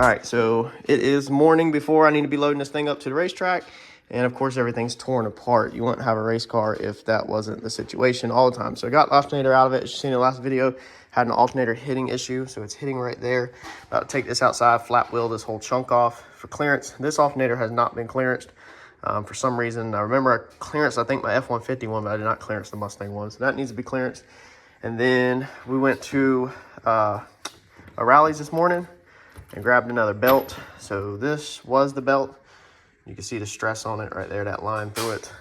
All right, so it is morning before I need to be loading this thing up to the racetrack. And of course, everything's torn apart. You wouldn't have a race car if that wasn't the situation all the time. So I got the alternator out of it. As you seen in the last video, had an alternator hitting issue. So it's hitting right there. About to take this outside, flat wheel this whole chunk off for clearance. This alternator has not been clearanced for some reason. I remember I clearanced, I think, my F-150 one, but I did not clearance the Mustang one. So that needs to be clearanced. And then we went to a Rally's this morning and grabbed another belt. So this was the belt. You can see the stress on it right there, that line through it.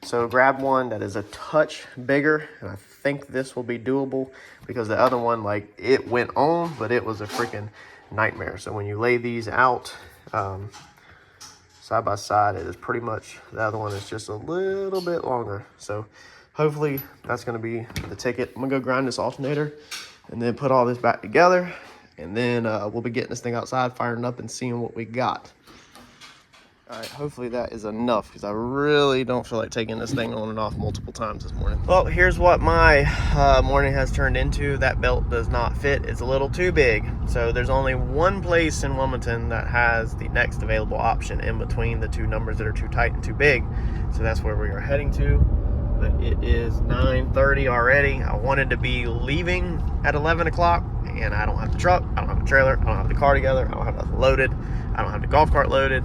So grab one that is a touch bigger, and I think this will be doable because the other one, like, it went on, but it was a freaking nightmare. So when you lay these out side by side, it is pretty much, the other one is just a little bit longer. So hopefully that's gonna be the ticket. I'm gonna go grind this alternator and then put all this back together, and then we'll be getting this thing outside, firing up and seeing what we got. All right, hopefully that is enough because I really don't feel like taking this thing on and off multiple times this morning. Well, here's what my morning has turned into. That belt does not fit. It's a little too big. So there's only one place in Wilmington that has the next available option in between the two numbers that are too tight and too big. So that's where we are heading to. But it is 9:30 already. I wanted to be leaving at 11 o'clock, and I don't have the truck, I don't have the trailer, I don't have the car together, I don't have nothing loaded, I don't have the golf cart loaded.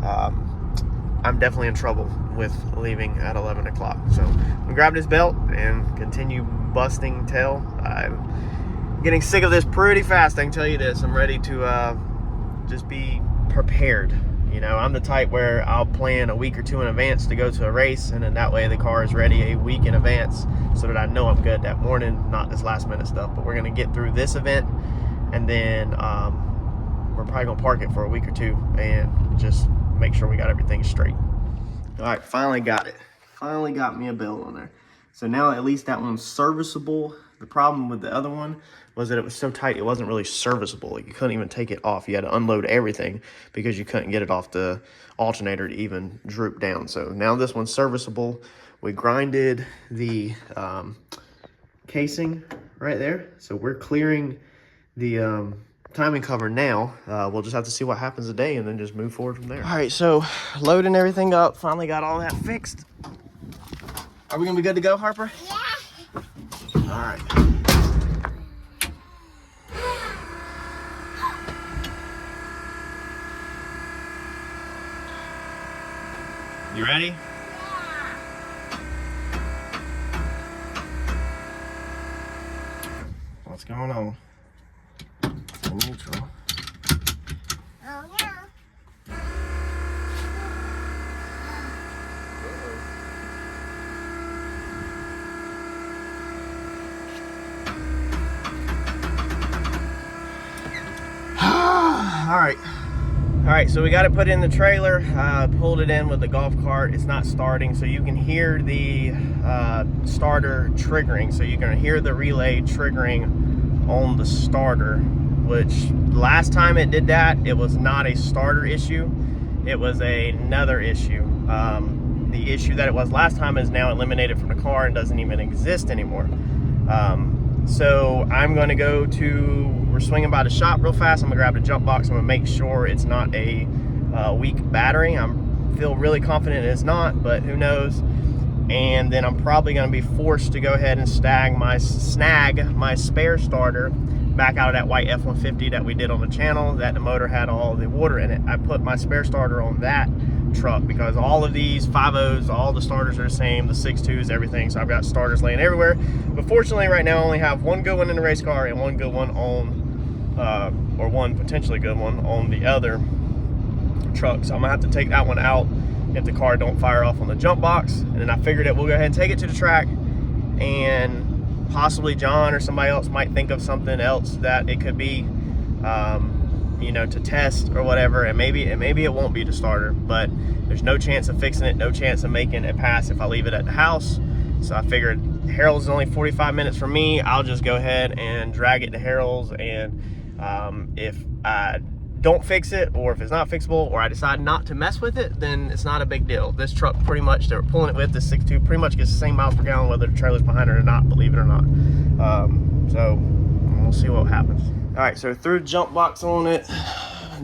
I'm definitely in trouble with leaving at 11 o'clock. So I'm gonna grab this belt and continue busting tail. I'm getting sick of this pretty fast, I can tell you this. I'm ready to just be prepared. You know, I'm the type where I'll plan a week or two in advance to go to a race, and then that way the car is ready a week in advance so that I know I'm good that morning, not this last minute stuff. But we're gonna get through this event, and then we're probably gonna park it for a week or two and just make sure we got everything straight. All right, finally got it. Finally got me a belt on there. So now at least that one's serviceable. The problem with the other one was that it was so tight, it wasn't really serviceable. You couldn't even take it off. You had to unload everything because you couldn't get it off the alternator to even droop down. So now this one's serviceable. We grinded the casing right there. So we're clearing the timing cover now. We'll just have to see what happens today and then just move forward from there. All right, so loading everything up, finally got all that fixed. Are we gonna be good to go, Harper? Yeah. All right. You ready? Yeah. What's going on? Neutral. Oh yeah. All right, so we got it put in the trailer. Pulled it in with the golf cart. It's not starting, so you can hear the starter triggering. So you're gonna hear the relay triggering on the starter, which last time it did that, it was not a starter issue. It was another issue. The issue that it was last time is now eliminated from the car and doesn't even exist anymore. So I'm gonna go to, we're swinging by the shop real fast. I'm gonna grab the jump box. I'm gonna make sure it's not a weak battery. I feel really confident it's not, but who knows. And then I'm probably gonna be forced to go ahead and snag my spare starter back out of that white F-150 that we did on the channel, that the motor had all the water in it. I put my spare starter on that truck because all of these 5.0s, all the starters are the same, the 6.2s, everything. So I've got starters laying everywhere. But fortunately right now I only have one good one in the race car and one good one on, or one potentially good one on the other truck. So I'm gonna have to take that one out if the car don't fire off on the jump box. And then I figured that we'll go ahead and take it to the track, and possibly John or somebody else might think of something else that it could be, you know, to test or whatever, and maybe it won't be the starter, but there's no chance of fixing it, no chance of making it pass if I leave it at the house. So I figured Harold's is only 45 minutes from me. I'll just go ahead and drag it to Harold's, and if I don't fix it, or if it's not fixable, or I decide not to mess with it, then it's not a big deal. This truck pretty much, they were pulling it with, this 6.2 pretty much gets the same miles per gallon whether the trailer's behind it or not, believe it or not. So we'll see what happens. All right, so threw the jump box on it.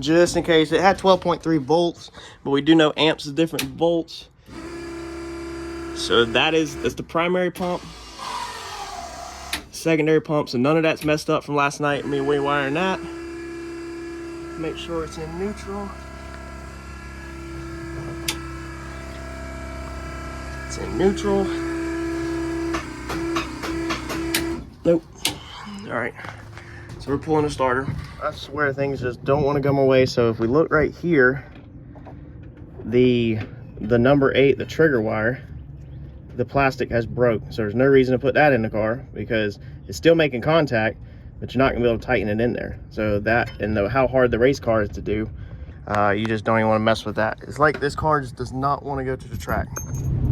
just in case. It had 12.3 volts, but we do know amps is different than volts. So that's the primary pump. Secondary pump, so none of that's messed up from last night. I mean, we wiring that. Make sure it's in neutral. It's in neutral. Nope. All right. So we're pulling a starter. I swear things just don't want to go my way. So if we look right here, the number 8, the trigger wire, the plastic has broke. So there's no reason to put that in the car because it's still making contact, but you're not gonna be able to tighten it in there. So that, and how hard the race car is to do, you just don't even want to mess with that. It's like this car just does not want to go to the track.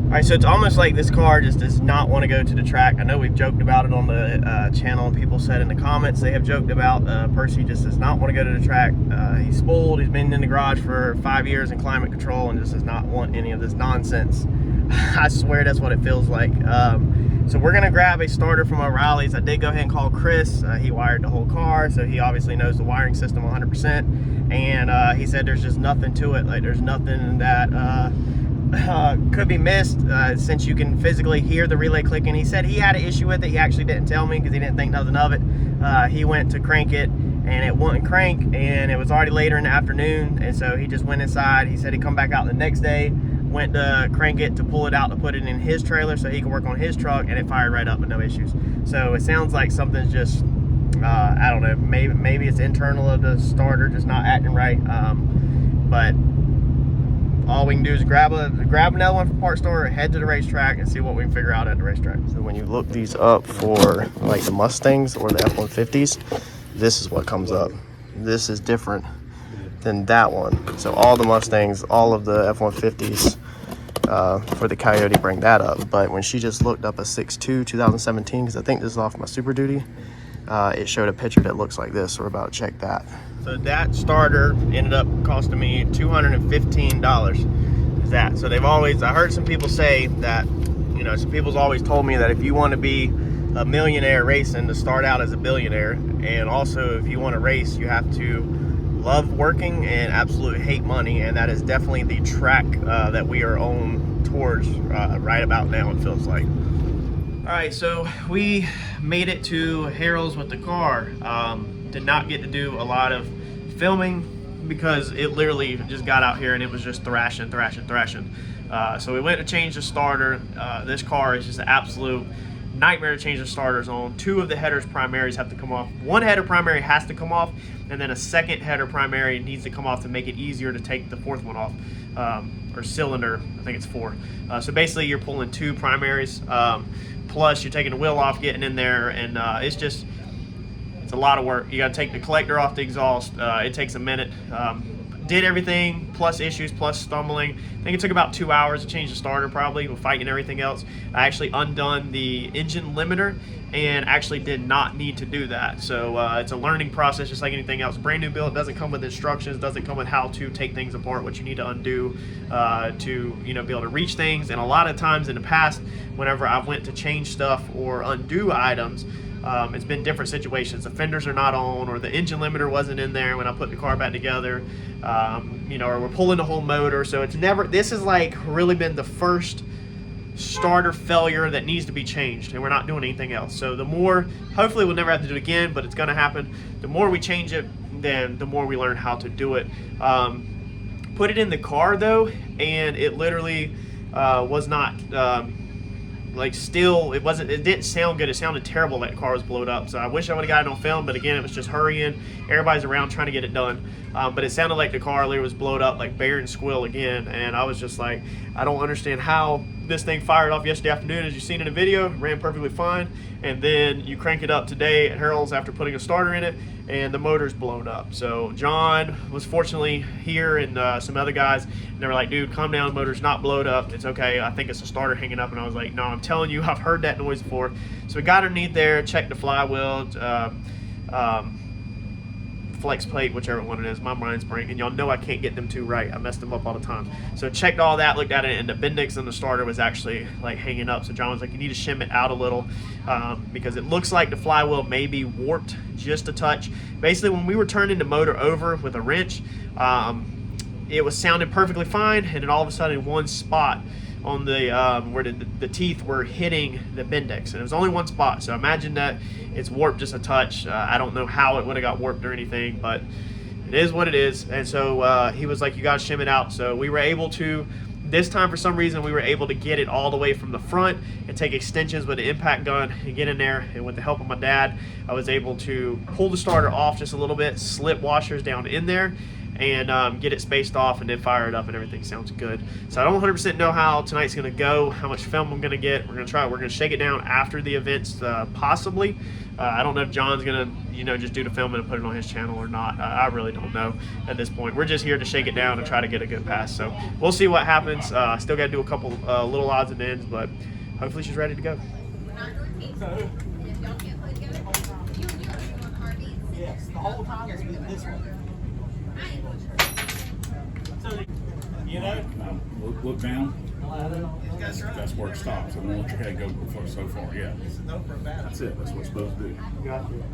All right, so it's almost like this car just does not want to go to the track. I know we've joked about it on the channel, and people said in the comments they have joked about Percy just does not want to go to the track. He's spoiled. He's been in the garage for 5 years in climate control and just does not want any of this nonsense. I swear that's what it feels like. So we're gonna grab a starter from O'Reilly's. I did go ahead and call Chris. He wired the whole car, so he obviously knows the wiring system 100%. And he said there's just nothing to it. Like there's nothing that could be missed since you can physically hear the relay clicking. He said he had an issue with it. He actually didn't tell me because he didn't think nothing of it. He went to crank it and it wouldn't crank, and it was already later in the afternoon, and so he just went inside. He said he'd come back out the next day, went to crank it to pull it out to put it in his trailer so he could work on his truck, and it fired right up with no issues. So it sounds like something's just I don't know, maybe it's internal of the starter just not acting right. But all we can do is grab another one from Part Store, head to the racetrack, and see what we can figure out at the racetrack. So when you look these up for like the Mustangs or the F-150s, this is what comes up. This is different than that one. So all the Mustangs, all of the F-150s for the Coyote bring that up. But when she just looked up a 6.2 2017, because I think this is off my Super Duty, it showed a picture that looks like this. So we're about to check that. So that starter ended up costing me $215. Is that? So they've always, I heard some people say that, you know, some people's always told me that if you want to be a millionaire racing, to start out as a billionaire, and also if you want to race, you have to love working and absolutely hate money, and that is definitely the track that we are on towards right about now, it feels like. All right, so we made it to Harold's with the car. Did not get to do a lot of filming because it literally just got out here and it was just thrashing. So we went to change the starter. This car is just an absolute nightmare to change the starters on. 2 of the headers primaries have to come off. 1 header primary has to come off, and then a 2nd header primary needs to come off to make it easier to take the 4th one off, or cylinder, I think it's 4. So basically you're pulling 2 primaries, plus you're taking the wheel off, getting in there, and it's a lot of work. You got to take the collector off the exhaust. It takes a minute. Did everything, plus issues, plus stumbling. I think it took about 2 hours to change the starter, probably, with fighting everything else. I actually undone the engine limiter and actually did not need to do that. So it's a learning process, just like anything else. Brand new build, doesn't come with instructions, doesn't come with how to take things apart, what you need to undo to, you know, be able to reach things. And a lot of times in the past, whenever I went to change stuff or undo items, it's been different situations. The fenders are not on, or the engine limiter wasn't in there when I put the car back together, you know, or we're pulling the whole motor. So it's never, this has like really been the first starter failure that needs to be changed, and we're not doing anything else. So the more, hopefully we'll never have to do it again, but it's going to happen. The more we change it, then the more we learn how to do it. Put it in the car though, and it literally was not like, still, it didn't sound good. It sounded terrible that the car was blowed up. So I wish I would have got it on film, but again, it was just hurrying. Everybody's around trying to get it done. But it sounded like the car literally was blowed up, like bare and squill again. And I was just like, I don't understand how this thing fired off yesterday afternoon, as you've seen in the video, ran perfectly fine. And then you crank it up today at Harold's after putting a starter in it, and the motor's blown up. So John was fortunately here, and some other guys, and they were like, dude, calm down, the motor's not blowed up, it's okay, I think it's a starter hanging up. And I was like, no, I'm telling you, I've heard that noise before. So we got underneath there, checked the flywheel, flex plate, whichever one it is, my mind spring, and y'all know I can't get them two right. I mess them up all the time. So checked all that, looked at it, and the bendix on the starter was actually like hanging up. So John was like, you need to shim it out a little because it looks like the flywheel may be warped just a touch. Basically, when we were turning the motor over with a wrench, it was sounding perfectly fine, and then all of a sudden one spot on the where the teeth were hitting the bendix, and it was only one spot. So imagine that it's warped just a touch. I don't know how it would have got warped or anything, but it is what it is. And so he was like, you gotta shim it out. So we were able to, this time for some reason, we were able to get it all the way from the front and take extensions with the impact gun and get in there. And with the help of my dad, I was able to pull the starter off just a little bit, slip washers down in there, and get it spaced off, and then fire it up, and everything sounds good. So I don't 100% know how tonight's gonna go, how much film I'm gonna get. We're gonna shake it down after the events, possibly. I don't know if John's gonna, just do the filming and put it on his channel or not. I really don't know at this point. We're just here to shake it down and try to get a good pass. So we'll see what happens. Still gotta do a couple little odds and ends, but hopefully she's ready to go. Yes, the whole time it's been this way. Look down. That's where it stops. I don't want your head to go so far. Yeah. That's it. That's what it's supposed to do. Got you.